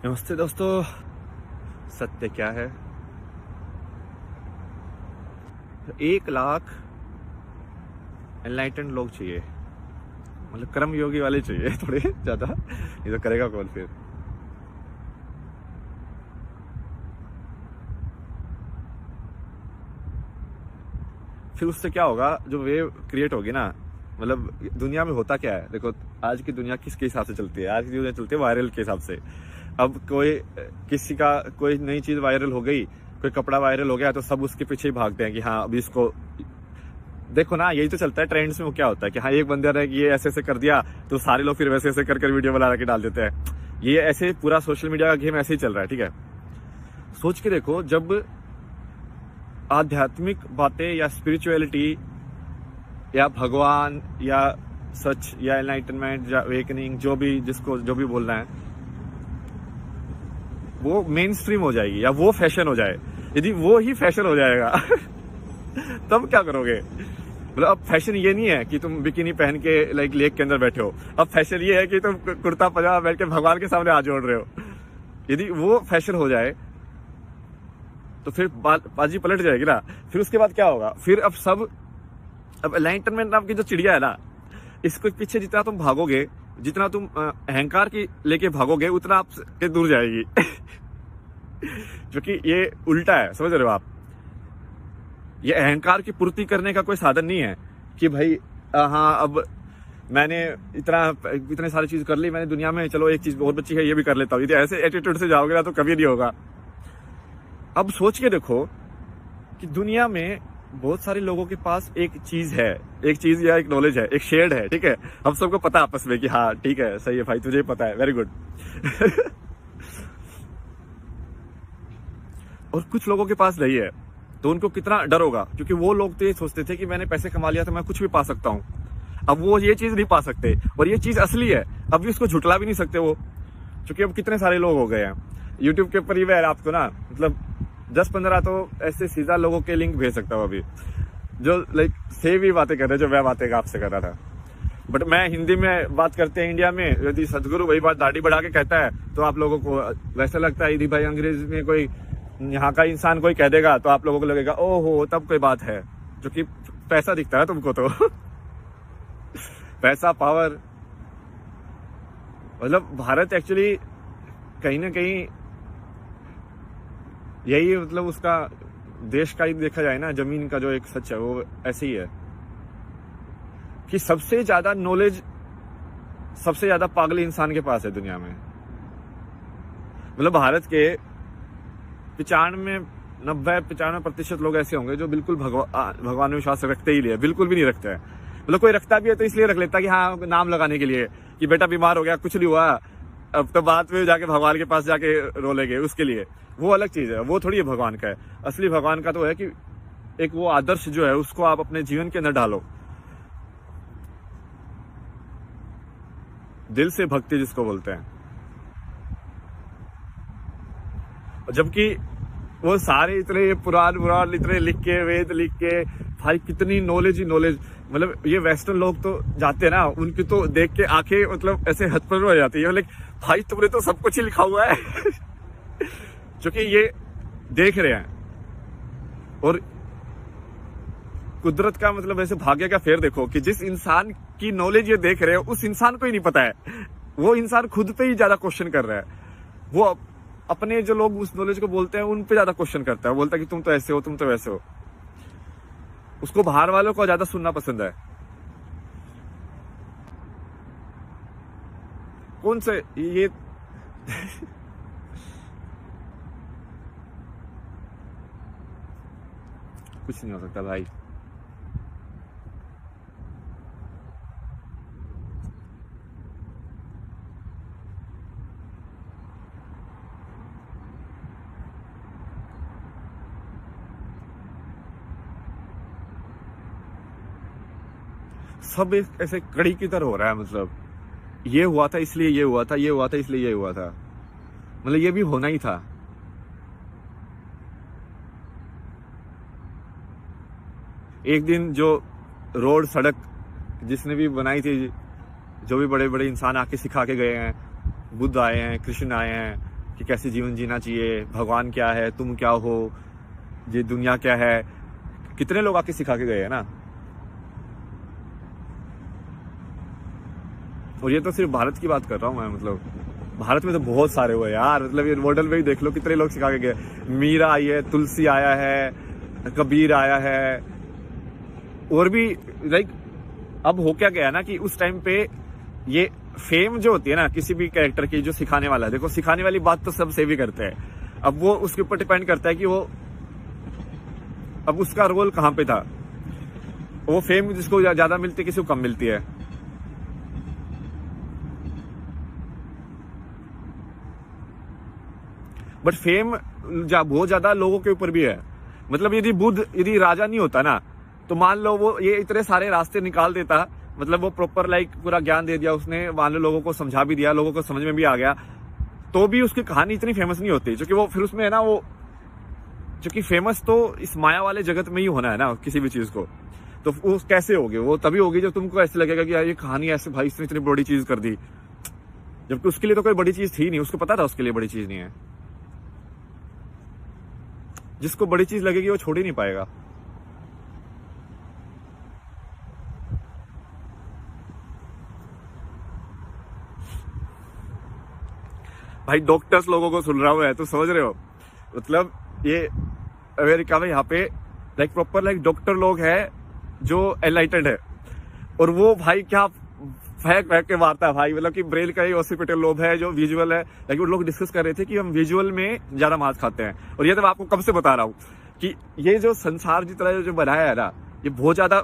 नमस्ते दोस्तों। सत्य क्या है? 1 लाख एनलाइटेंड लोग चाहिए, मतलब कर्म योगी वाले चाहिए थोड़े ज्यादा। ये तो करेगा कौन फिर? उससे क्या होगा? जो वेव क्रिएट होगी ना, मतलब दुनिया में होता क्या है, देखो आज की दुनिया किसके हिसाब से चलती है? आज की दुनिया चलती है वायरल के हिसाब से। अब किसी का कोई नई चीज वायरल हो गई, कोई कपड़ा वायरल हो गया तो सब उसके पीछे ही भागते हैं कि हाँ अभी इसको देखो ना। यही तो चलता है ट्रेंड्स में। वो क्या होता है कि हाँ एक बंदे ने ये ऐसे ऐसे कर दिया तो सारे लोग फिर वैसे ऐसे कर वीडियो बना के डाल देते हैं। ये ऐसे पूरा सोशल मीडिया का गेम ऐसे ही चल रहा है, ठीक है। सोच के देखो, जब आध्यात्मिक बातें या स्पिरिचुअलिटी या भगवान या सच या एनलाइटनमेंट या अवेकनिंग, जो भी बोलना है, वो मेन स्ट्रीम हो जाएगी या वो फैशन हो जाए। यदि वो ही फैशन हो जाएगा तब क्या करोगे? मतलब अब फैशन ये नहीं है कि तुम बिकिनी पहन के लाइक लेक के अंदर बैठे हो। अब फैशन ये है कि तुम कुर्ता पजामा बैठ के भगवान के सामने हाथ जोड़ रहे हो। यदि वो फैशन हो जाए तो फिर बाजी पलट जाएगी ना। फिर उसके बाद क्या होगा? फिर अब एनलाइटनमेंट नाम की जो चिड़िया है ना, इसके पीछे जितना तुम भागोगे, जितना तुम अहंकार की लेके भागोगे, उतना आपसे दूर जाएगी क्योंकि ये उल्टा है, समझ रहे हो आप? ये अहंकार की पूर्ति करने का कोई साधन नहीं है कि भाई हाँ अब मैंने इतने सारी चीज कर ली मैंने दुनिया में, चलो एक चीज बहुत बची है ये भी कर लेता हूँ। यदि ऐसे एटीट्यूड से जाओगे ना तो कभी नहीं होगा। अब सोच के देखो कि दुनिया में बहुत सारे लोगों के पास एक चीज या एक नॉलेज है, एक शेड है, ठीक है। हम सबको पता है आपस में कि हाँ ठीक है, सही है भाई, तुझे पता है, वेरी गुड और कुछ लोगों के पास नहीं है, तो उनको कितना डर होगा, क्योंकि वो लोग तो ये सोचते थे कि मैंने पैसे कमा लिया तो मैं कुछ भी पा सकता हूँ। अब वो ये चीज नहीं पा सकते, और ये चीज असली है। अब भी उसको झुटला भी नहीं सकते वो, क्योंकि अब कितने सारे लोग हो गए हैं। यूट्यूब के ऊपर ही मैं आपको ना, मतलब 10-15 तो ऐसे सीधा लोगों के लिंक भेज सकता हूँ अभी, जो लाइक सेम ही बातें कर रहे हैं जो मैं बातें आपसे कर रहा था। बट मैं हिंदी में बात करते हैं इंडिया में, यदि सदगुरु वही बात दाढ़ी बढ़ा के कहता है तो आप लोगों को वैसा लगता है। यदि भाई अंग्रेज में कोई यहाँ का इंसान कोई कह देगा तो आप लोगों को लगेगा ओहो तब कोई बात है, जो कि पैसा दिखता है तुमको तो पैसा, पावर। मतलब भारत एक्चुअली कहीं ना कहीं यही, मतलब उसका देश का ही देखा जाए ना, जमीन का जो एक सच है वो ऐसे ही है कि सबसे ज्यादा नॉलेज, सबसे ज्यादा पागल इंसान के पास है दुनिया में। मतलब भारत के 95% लोग ऐसे होंगे जो बिल्कुल भगवान में विश्वास रखते ही नहीं, बिल्कुल भी नहीं रखते हैं। मतलब कोई रखता भी है तो इसलिए रख लेता कि हाँ नाम लगाने के लिए, कि बेटा बीमार हो गया, कुछ नहीं हुआ, अब तो बाद में जाके भगवान के पास जाके रोलेंगे उसके लिए। वो अलग चीज है, वो थोड़ी है भगवान का है। असली भगवान का तो है कि एक वो आदर्श जो है उसको आप अपने जीवन के अंदर डालो, दिल से भक्ति जिसको बोलते हैं। जबकि वो सारे इतने पुराण इतने लिख के, वेद लिख के, भाई कितनी नॉलेज ही नॉलेज। मतलब ये वेस्टर्न लोग तो जाते हैं ना, उनकी तो देख के आंखें मतलब ऐसे हथपड़ हो जाती है, मतलब भाई तुमने तो सब कुछ ही लिखा हुआ है जो कि ये देख रहे हैं। और कुदरत का मतलब ऐसे भाग्य का फेर देखो कि जिस इंसान की नॉलेज ये देख रहे हैं उस इंसान को ही नहीं पता है। वो इंसान खुद पे ही ज्यादा क्वेश्चन कर रहा है। वो अपने जो लोग उस नॉलेज को बोलते हैं उन पे ज्यादा क्वेश्चन करता है, बोलता है कि तुम तो ऐसे हो, तुम तो वैसे हो। उसको बाहर वालों को ज्यादा सुनना पसंद है। कौन से ये कुछ नहीं हो सकता भाई। सब एक ऐसे कड़ी की तरह हो रहा है। मतलब ये हुआ था इसलिए ये हुआ था, ये हुआ था इसलिए ये हुआ था, मतलब ये भी होना ही था। एक दिन जो रोड सड़क जिसने भी बनाई थी, जो भी बड़े बड़े इंसान आके सिखा के गए हैं, बुद्ध आए हैं, कृष्ण आए हैं, कि कैसे जीवन जीना चाहिए, भगवान क्या है, तुम क्या हो, ये दुनिया क्या है। कितने लोग आके सिखा के गए हैं ना। और ये तो सिर्फ भारत की बात कर रहा हूँ मैं, मतलब भारत में तो बहुत सारे हुए यार। मतलब ये मॉडल में ही देख लो कितने लोग सिखा के गए। मीरा आई है, तुलसी आया है, कबीर आया है, और भी लाइक अब हो क्या गया ना कि उस टाइम पे ये फेम जो होती है ना किसी भी कैरेक्टर की, जो सिखाने वाला है, देखो सिखाने वाली बात तो सब से भी करते हैं। अब वो उसके ऊपर डिपेंड करता है कि वो अब उसका रोल कहाँ पे था। वो फेम जिसको ज्यादा मिलती है, किसी को कम मिलती है। बट फेम बहुत ज्यादा लोगों के ऊपर भी है। मतलब यदि राजा नहीं होता ना, तो मान लो वो ये इतने सारे रास्ते निकाल देता, मतलब वो प्रॉपर लाइक पूरा ज्ञान दे दिया उसने, मान लो लोगों को समझा भी दिया, लोगों को समझ में भी आ गया, तो भी उसकी कहानी इतनी फेमस नहीं होती। क्योंकि वो फिर उसमें है ना, वो क्योंकि फेमस तो इस माया वाले जगत में ही होना है ना किसी भी चीज को। तो वो कैसे होगी? वो तभी होगी जब तुमको ऐसे लगेगा कि यार ये कहानी ऐसे भाई इसने इतनी बड़ी चीज कर दी, जबकि उसके लिए तो कोई बड़ी चीज थी नहीं। उसको पता था उसके लिए बड़ी चीज नहीं है। जिसको बड़ी चीज लगेगी वो छोड़ ही नहीं पाएगा। भाई डॉक्टर्स लोगों को सुन रहा हूं है, तो समझ रहे हो? मतलब ये अमेरिका में यहाँ पे लाइक प्रॉपर लाइक डॉक्टर लोग हैं जो एनलाइटेड है, और वो भाई क्या फेंक फेंक के मारता है भाई। मतलब कि ब्रेल का ही हॉस्पिटल लोग है जो विजुअल है। लाइक वो लोग डिस्कस कर रहे थे कि हम विजुअल में ज्यादा मांस खाते हैं। और ये तो मैं आपको कब से बता रहा हूँ कि ये जो संसार जितना जो बनाया है ना, ये बहुत ज्यादा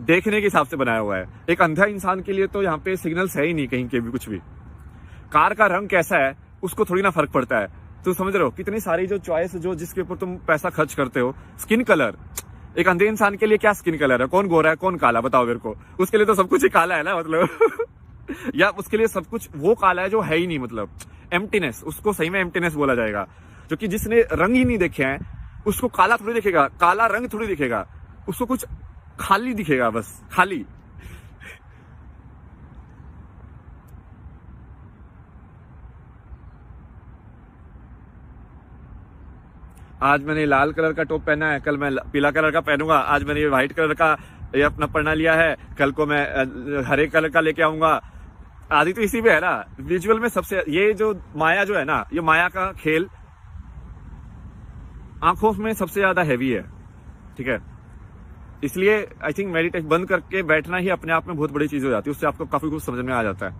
देखने के हिसाब से बनाया हुआ है। एक अंधा इंसान के लिए तो यहाँ पे सिग्नल्स है ही नहीं कहीं के भी कुछ भी। कार का रंग कैसा है उसको थोड़ी ना फर्क पड़ता है। तो समझ रहे हो कितनी सारी जो चॉइस जो जिसके ऊपर तुम पैसा खर्च करते हो। स्किन कलर, एक अंधे इंसान के लिए क्या स्किन कलर है? कौन गोरा है कौन काला, बताओ मेरे को। उसके लिए तो सब कुछ ही काला है ना, मतलब या उसके लिए सब कुछ वो काला है जो है ही नहीं। मतलब एम्प्टीनेस, उसको सही में एम्प्टीनेस बोला जाएगा। जो कि जिसने रंग ही नहीं देखे हैं उसको काला थोड़ी दिखेगा, काला रंग थोड़ी दिखेगा, उसको कुछ खाली दिखेगा, बस खाली। आज मैंने लाल कलर का टॉप पहना है, कल मैं पीला कलर का पहनूंगा। आज मैंने ये व्हाइट कलर का ये अपना पढ़ना लिया है, कल को मैं हरे कलर का लेके आऊंगा। आदि तो इसी में है ना, विजुअल में सबसे ये जो माया जो है ना, ये माया का खेल आंखों में सबसे ज्यादा हैवी है। ठीक है, इसलिए आई थिंक मेडिटेशन बंद करके बैठना ही अपने आप में बहुत बड़ी चीज हो जाती है। उससे आपको काफी कुछ समझ में आ जाता है।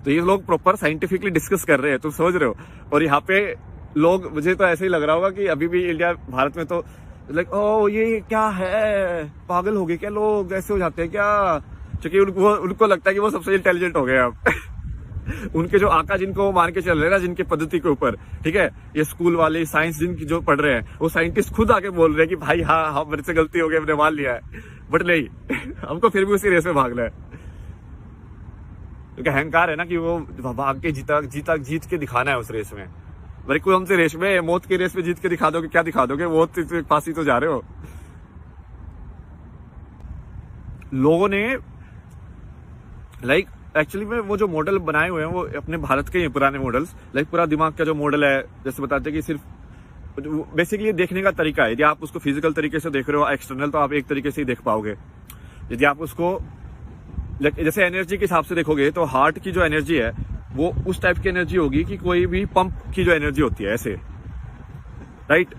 तो ये लोग प्रॉपर साइंटिफिकली डिस्कस कर रहे हैं, तुम समझ रहे हो। और यहाँ पे लोग, मुझे तो ऐसे ही लग रहा होगा कि अभी भी इंडिया भारत में तो लाइक ओ ये क्या है, पागल हो गए क्या लोग, ऐसे हो जाते हैं क्या? क्योंकि उनको लगता है कि वो सबसे इंटेलिजेंट हो गए अब। उनके जो आका जिनको मान के चल रहे हैं ना, जिनके पद्धति के ऊपर, ठीक है, ये स्कूल वाले साइंस जिनकी जो पढ़ रहे हैं, वो साइंटिस्ट खुद आके बोल रहे हैं कि भाई हाँ मेरे से गलती हो गई, हमने मान लिया है। बट नहीं, हमको फिर भी उसी रेस में भागना है। क्योंकि अहंकार है ना कि वो भाग के जीत के दिखाना है उस रेस में। भाई कौन सी रेस में? मौत की रेस में जीत के दिखा दोगे? क्या दिखा दोगे? मौत के पास ही तो जा रहे हो। लोगों ने लाइक एक्चुअली में वो जो मॉडल बनाए हुए हैं वो अपने भारत के ही पुराने मॉडल्स। लाइक पूरा दिमाग का जो मॉडल है, जैसे बताते हैं कि सिर्फ बेसिकली देखने का तरीका है। यदि आप उसको फिजिकल तरीके से देख रहे हो एक्सटर्नल, तो आप एक तरीके से ही देख पाओगे। यदि आप उसको जैसे एनर्जी के हिसाब से देखोगे, तो हार्ट की जो एनर्जी है वो उस टाइप की एनर्जी होगी कि कोई भी पंप की जो एनर्जी होती है, ऐसे, राइट।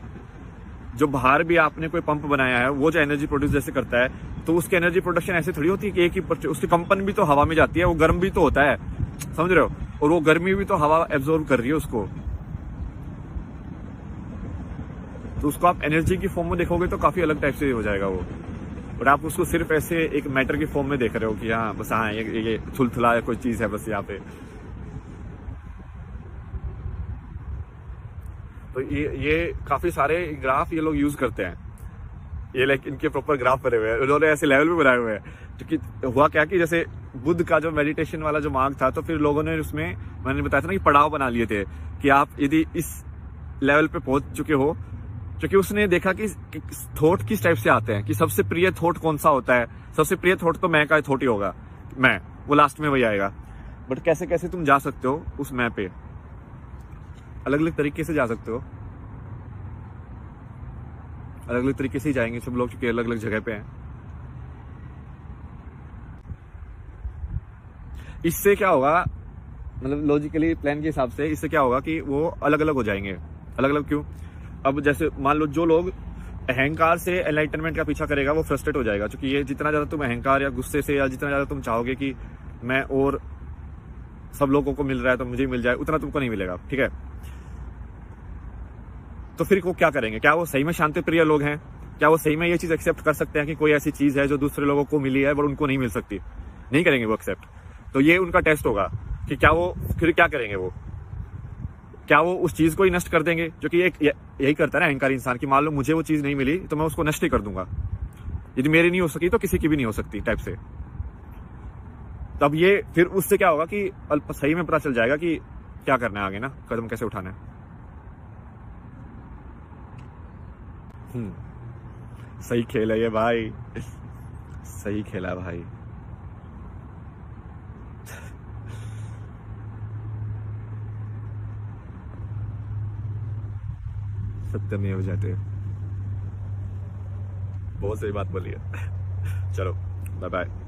जो बाहर भी आपने कोई पंप बनाया है, वो जो एनर्जी प्रोड्यूस जैसे करता है, तो उसकी एनर्जी प्रोडक्शन ऐसे थोड़ी होती है कि एक ही उसकी कंपन भी तो हवा में जाती है, वो गर्म भी तो होता है, समझ रहे हो। और वो गर्मी भी तो हवा एब्जॉर्ब कर रही है उसको। तो उसको आप एनर्जी की फॉर्म में देखोगे तो काफी अलग टाइप से हो जाएगा वो। और आप उसको सिर्फ ऐसे एक मैटर की फॉर्म में देख रहे हो कि हाँ बस, हाँ ये थुलथुला कोई चीज है बस यहाँ पे। तो ये काफी सारे ग्राफ ये लोग यूज करते हैं। ये लाइक इनके प्रॉपर ग्राफ बने हुए हैं, उन्होंने ऐसे लेवल पे बनाए हुए हैं। क्योंकि हुआ क्या कि जैसे बुद्ध का जो मेडिटेशन वाला जो मार्ग था, तो फिर लोगों ने उसमें, मैंने बताया था ना कि पड़ाव बना लिए थे कि आप यदि इस लेवल पे पहुंच चुके हो, क्योंकि उसने देखा कि थॉट किस टाइप से आते हैं, कि सबसे प्रिय थॉट कौन सा होता है। सबसे प्रिय थॉट तो मैं का थॉट ही होगा, मैं, वो लास्ट में वही आएगा। बट कैसे कैसे तुम जा सकते हो उस मैप पे, अलग अलग तरीके से जा सकते हो, अलग अलग तरीके से ही जाएंगे सब लोग क्योंकि अलग अलग जगह पे हैं। इससे क्या होगा, मतलब लॉजिकली प्लान के हिसाब से इससे क्या होगा कि वो अलग अलग हो जाएंगे। अलग अलग क्यों? अब जैसे मान लो जो लोग अहंकार से एनलाइटनमेंट का पीछा करेगा वो फ्रस्ट्रेट हो जाएगा, क्योंकि ये जितना ज्यादा तुम अहंकार या गुस्से से या जितना ज्यादा तुम चाहोगे कि मैं और सब लोगों को मिल रहा है तो मुझे मिल जाए, उतना तुमको नहीं मिलेगा, ठीक है। तो फिर वो क्या करेंगे? क्या वो सही में शांति प्रिय लोग हैं? क्या वो सही में ये चीज एक्सेप्ट कर सकते हैं कि कोई ऐसी चीज है जो दूसरे लोगों को मिली है पर उनको नहीं मिल सकती? नहीं करेंगे वो एक्सेप्ट। तो ये उनका टेस्ट होगा कि क्या वो फिर क्या करेंगे। वो क्या वो उस चीज को ही नष्ट कर देंगे, जो कि एक यही करता है ना अहंकारी इंसान, कि मान लो मुझे वो चीज नहीं मिली तो मैं उसको नष्ट ही कर दूंगा, यदि मेरी नहीं हो सकी तो किसी की भी नहीं हो सकती टाइप से। तब ये फिर उससे क्या होगा कि सही में पता चल जाएगा कि क्या करना है आगे ना, कदम कैसे उठाना है। सही खेल है ये भाई, सही खेला है भाई। सत्यमेव जयते, बहुत सही बात बोली है। चलो बाय बाय।